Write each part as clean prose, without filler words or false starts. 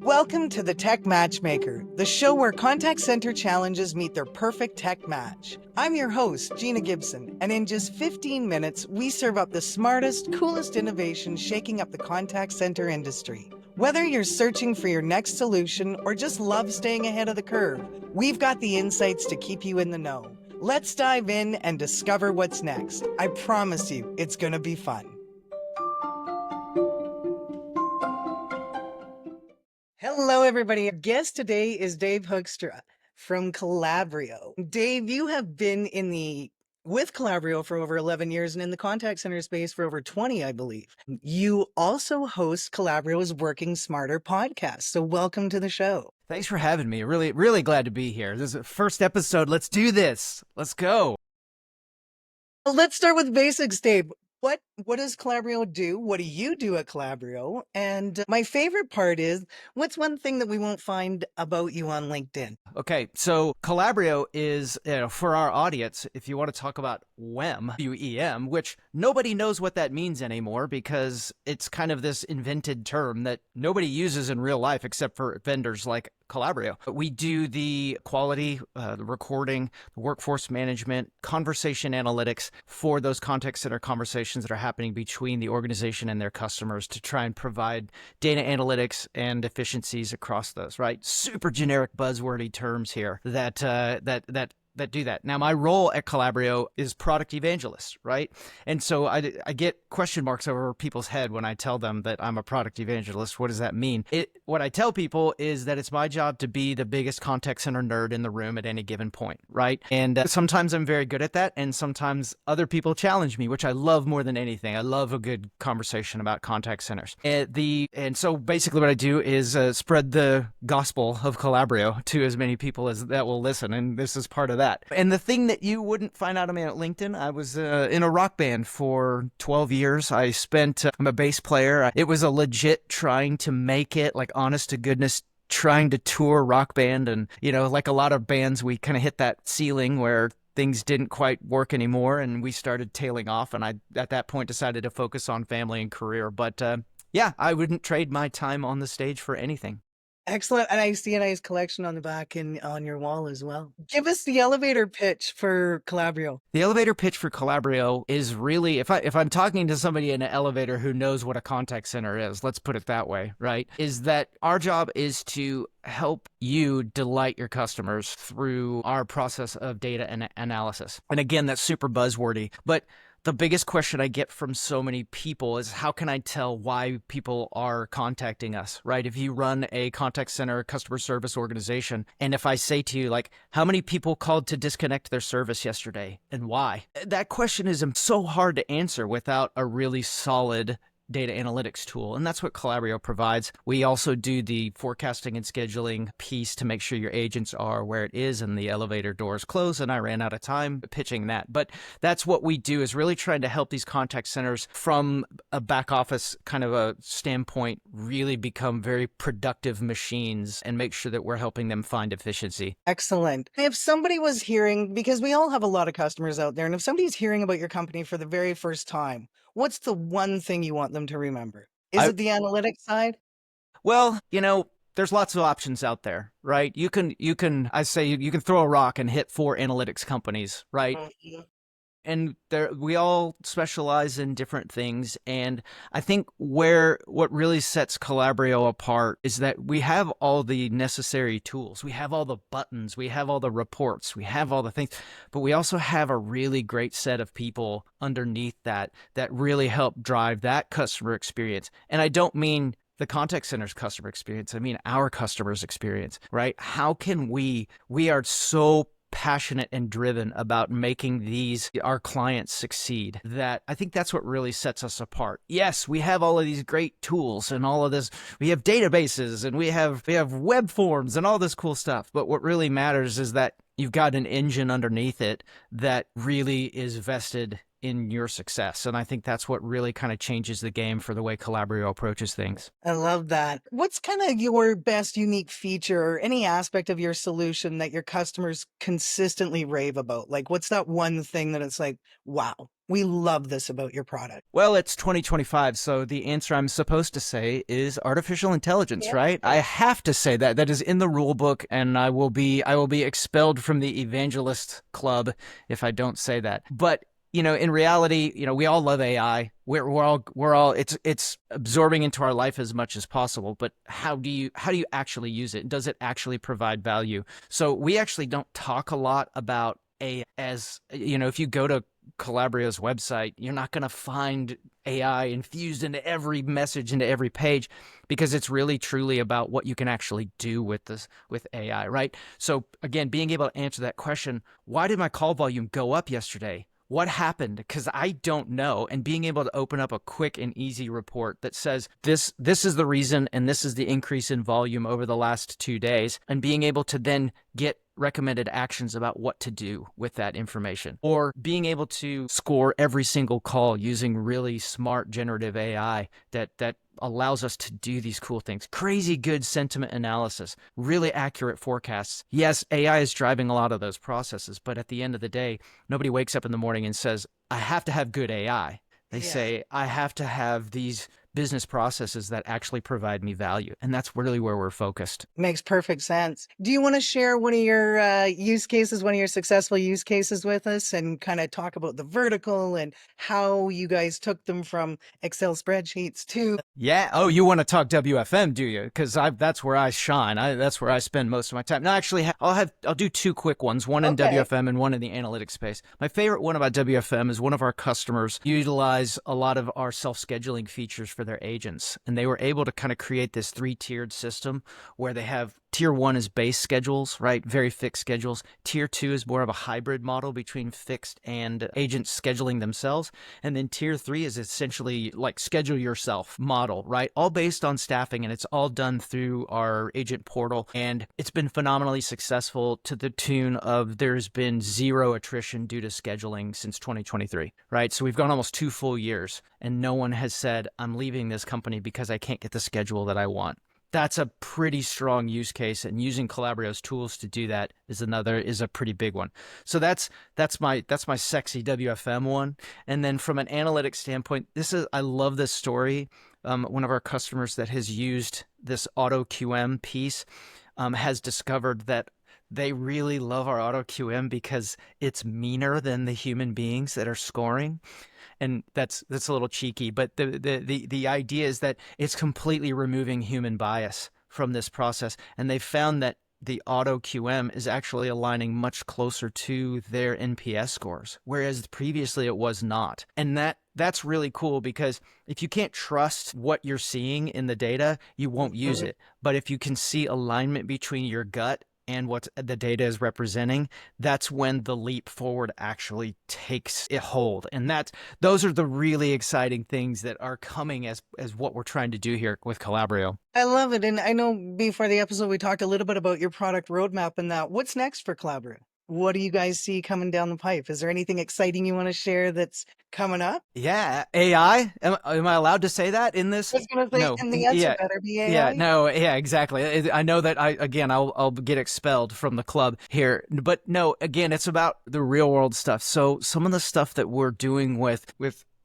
Welcome to the Tech Matchmaker, the show where contact center challenges meet their perfect tech match. I'm your host, Gina Gibson, and in just 15 minutes, we serve up the smartest, coolest innovations shaking up the contact center industry. Whether you're searching for your next solution or just love staying ahead of the curve, we've got the insights to keep you in the know. Let's dive in and discover what's next. I promise you, it's going to be fun. Hello, everybody. Our guest today is Dave Hoekstra from Calabrio. Dave, you have been with Calabrio for over 11 years and in the contact center space for over 20, I believe. You also host Calabrio's Working Smarter podcast. So welcome to the show. Thanks for having me. Really glad to be here. This is the first episode. Let's do this. Let's go. Well, let's start with basics, Dave. What does Calabrio do? What do you do at Calabrio? And my favorite part is, what's one thing that we won't find about you on LinkedIn? Okay, so Calabrio is, for our audience, if you want to talk about WEM, W-E-M, which nobody knows what that means anymore because it's kind of this invented term that nobody uses in real life except for vendors like Calabrio. We do the quality, the recording, the workforce management, conversation analytics for those contact center conversations that are happening between the organization and their customers to try and provide data analytics and efficiencies across those, right? Super generic buzzwordy terms here that do that. Now, my role at Calabrio is product evangelist, right? And so I get question marks over people's head when I tell them that I'm a product evangelist. What does that mean? What I tell people is that it's my job to be the biggest contact center nerd in the room at any given point, right? And sometimes I'm very good at that, and sometimes other people challenge me, which I love more than anything. I love a good conversation about contact centers. And so basically what I do is spread the gospel of Calabrio to as many people as that will listen, and this is part of that. And the thing that you wouldn't find out of me at LinkedIn, I was in a rock band for 12 years. I'm a bass player. It was a legit trying to make it, like honest to goodness, trying to tour rock band. And, like a lot of bands, we kind of hit that ceiling where things didn't quite work anymore and we started tailing off. And I, at that point, decided to focus on family and career. But yeah, I wouldn't trade my time on the stage for anything. Excellent. And I see a nice collection on the back and on your wall as well. Give us the elevator pitch for Calabrio. The elevator pitch for Calabrio is really, if I'm talking to somebody in an elevator who knows what a contact center is, let's put it that way, right? Is that our job is to help you delight your customers through our process of data and analysis. And again, that's super buzzwordy, but the biggest question I get from so many people is how can I tell why people are contacting us, right? If you run a contact center customer service organization, and if I say to you, like, how many people called to disconnect their service yesterday and why? That question is so hard to answer without a really solid data analytics tool. And that's what Calabrio provides. We also do the forecasting and scheduling piece to make sure your agents are where it is and the elevator doors close. And I ran out of time pitching that. But that's what we do, is really trying to help these contact centers from a back office kind of a standpoint really become very productive machines and make sure that we're helping them find efficiency. Excellent. If somebody was hearing, because we all have a lot of customers out there, and if somebody's hearing about your company for the very first time, what's the one thing you want them to remember? Is it the analytics side? Well, there's lots of options out there, right? You can throw a rock and hit 4 analytics companies, right? Mm-hmm. And we all specialize in different things. And I think what really sets Calabrio apart is that we have all the necessary tools. We have all the buttons. We have all the reports. We have all the things. But we also have a really great set of people underneath that really help drive that customer experience. And I don't mean the contact center's customer experience. I mean our customer's experience, right? How can we are so passionate and driven about making our clients succeed, that I think that's what really sets us apart. Yes, we have all of these great tools and all of this, we have databases and we have web forms and all this cool stuff. But what really matters is that you've got an engine underneath it that really is vested in your success. And I think that's what really kind of changes the game for the way Calabrio approaches things. I love that. What's kind of your best unique feature or any aspect of your solution that your customers consistently rave about? Like, what's that one thing that it's like, wow, We love this about your product. Well, it's 2025, so the answer I'm supposed to say is artificial intelligence, right? I have to say that. That is in the rule book, and I will be expelled from the Evangelist club if I don't say that. But in reality, we all love AI. We're all it's absorbing into our life as much as possible. But how do you actually use it? Does it actually provide value? So we actually don't talk a lot about AI as, if you go to Calabrio's website, you're not going to find AI infused into every message, into every page, because it's really truly about what you can actually do with AI, right? So again, being able to answer that question, why did my call volume go up yesterday? What happened? Because I don't know. And being able to open up a quick and easy report that says this is the reason, and this is the increase in volume over the last 2 days, and being able to then get recommended actions about what to do with that information, or being able to score every single call using really smart generative AI that allows us to do these cool things. Crazy good sentiment analysis, really accurate forecasts. Yes, AI is driving a lot of those processes, but at the end of the day, nobody wakes up in the morning and says, I have to have good AI. They say, I have to have these business processes that actually provide me value. And that's really where we're focused. Makes perfect sense. Do you want to share one of your use cases, one of your successful use cases with us, and kind of talk about the vertical and how you guys took them from Excel spreadsheets to... Yeah. Oh, you want to talk WFM, do you? Because that's where I shine. That's where I spend most of my time. No, actually, I'll do 2 quick ones, one in WFM and one in the analytics space. My favorite one about WFM is one of our customers utilize a lot of our self-scheduling features for their agents, and they were able to kind of create this 3-tiered system where they have Tier 1 is base schedules, right? Very fixed schedules. Tier 2 is more of a hybrid model between fixed and agents scheduling themselves. And then Tier 3 is essentially like schedule yourself model, right? All based on staffing, and it's all done through our agent portal. And it's been phenomenally successful to the tune of there's been 0 attrition due to scheduling since 2023, right? So we've gone almost 2 full years, and no one has said, I'm leaving this company because I can't get the schedule that I want. That's a pretty strong use case, and using Calabrio's tools to do that is a pretty big one. So that's my sexy WFM one. And then from an analytics standpoint, I love this story. One of our customers that has used this auto QM piece has discovered that they really love our auto QM because it's meaner than the human beings that are scoring. And that's a little cheeky, but the idea is that it's completely removing human bias from this process. And they found that the auto QM is actually aligning much closer to their NPS scores, whereas previously it was not. And that's really cool, because if you can't trust what you're seeing in the data, you won't use it. But if you can see alignment between your gut and what the data is representing, that's when the leap forward actually takes a hold. And those are the really exciting things that are coming as what we're trying to do here with Calabrio. I love it. And I know before the episode, we talked a little bit about your product roadmap and that. What's next for Calabrio? What do you guys see coming down the pipe? Is there anything exciting you want to share that's coming up? Yeah, AI. Am I allowed to say that in this? I was going to say, No. and the answer better be AI. Yeah, no, yeah, exactly. I know that I'll get expelled from the club here, but no, again, it's about the real world stuff. So some of the stuff that we're doing with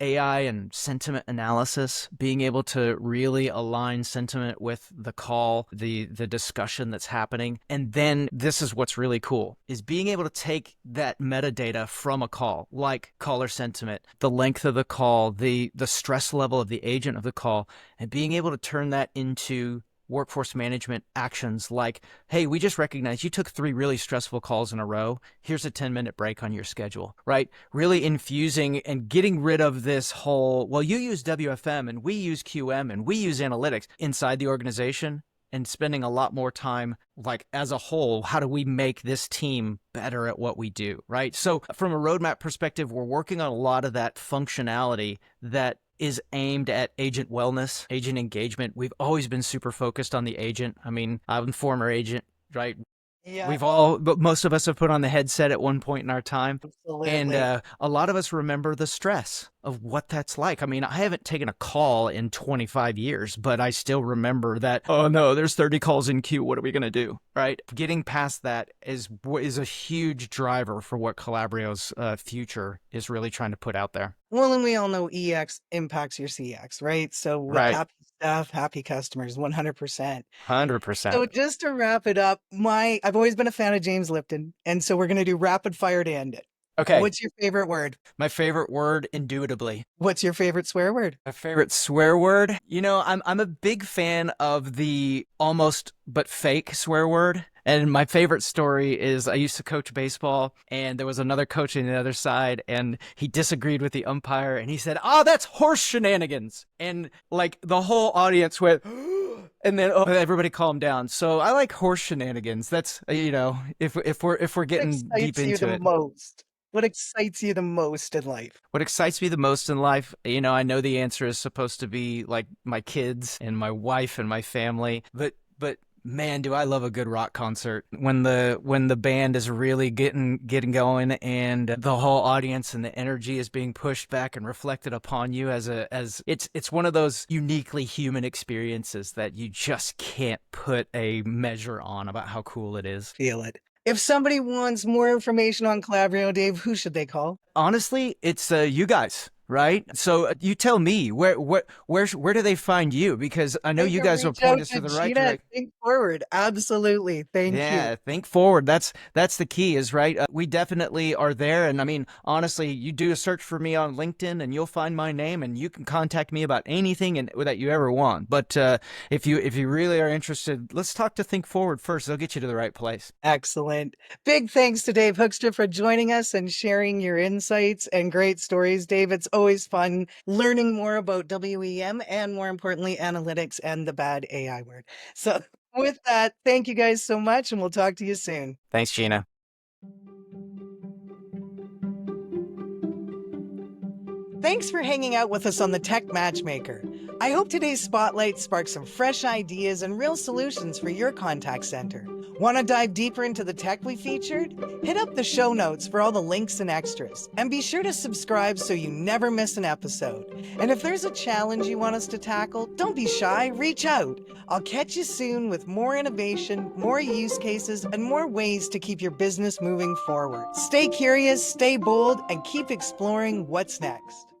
AI and sentiment analysis, being able to really align sentiment with the call, the discussion that's happening. And then this is what's really cool, is being able to take that metadata from a call, like caller sentiment, the length of the call, the stress level of the agent of the call, and being able to turn that into workforce management actions like, hey, we just recognized you took 3 really stressful calls in a row. Here's a 10-minute break on your schedule, right? Really infusing and getting rid of this whole, well, you use WFM and we use QM and we use analytics inside the organization, and spending a lot more time, like, as a whole, how do we make this team better at what we do, right? So from a roadmap perspective, we're working on a lot of that functionality that is aimed at agent wellness, agent engagement. We've always been super focused on the agent. I mean, I'm a former agent, right? Yeah, But most of us have put on the headset at one point in our time. And absolutely. a lot of us remember the stress of what that's like. I mean, I haven't taken a call in 25 years, but I still remember that, oh no, there's 30 calls in queue. What are we going to do? Right? Getting past that is a huge driver for what Calabrio's future is really trying to put out there. Well, and we all know EX impacts your CX, right? So with Right. happy staff, happy customers, 100%. 100%. So just to wrap it up, I've always been a fan of James Lipton, and so we're going to do rapid fire to end it. Okay. What's your favorite word? My favorite word, indubitably. What's your favorite swear word? My favorite swear word? I'm a big fan of the almost but fake swear word. And my favorite story is I used to coach baseball, and there was another coach on the other side, and he disagreed with the umpire, and he said, "Oh, that's horse shenanigans." And like the whole audience went, and then everybody calmed down. So I like horse shenanigans. That's if we're What getting deep excites you into the it. most? What excites you the most in life? What excites me the most in life, I know the answer is supposed to be like my kids and my wife and my family, but man, do I love a good rock concert. When the band is really getting going and the whole audience and the energy is being pushed back and reflected upon you as it's one of those uniquely human experiences that you just can't put a measure on about how cool it is. Feel it. If somebody wants more information on Calabrio, Dave, who should they call? Honestly, it's you guys, right? So you tell me where do they find you? Because I know They you can guys will reach out point us to to the right Gina at direction. Think Forward. Absolutely. Thank you. Yeah, think forward. That's the key, is right. We definitely are there, and I mean, honestly, you do a search for me on LinkedIn, and you'll find my name, and you can contact me about anything that you ever want. But if you really are interested, let's talk to Think Forward first. They'll get you to the right place. Excellent. Big thanks to Dave Hoekstra for joining us and sharing your insights and great stories. Dave, it's always fun learning more about WEM and, more importantly, analytics and the bad AI word. So with that, thank you guys so much, and we'll talk to you soon. Thanks, Gina. Thanks for hanging out with us on the Tech Matchmaker. I hope today's spotlight sparks some fresh ideas and real solutions for your contact center. Want to dive deeper into the tech we featured? Hit up the show notes for all the links and extras. And be sure to subscribe so you never miss an episode. And if there's a challenge you want us to tackle, don't be shy, reach out. I'll catch you soon with more innovation, more use cases, and more ways to keep your business moving forward. Stay curious, stay bold, and keep exploring what's next.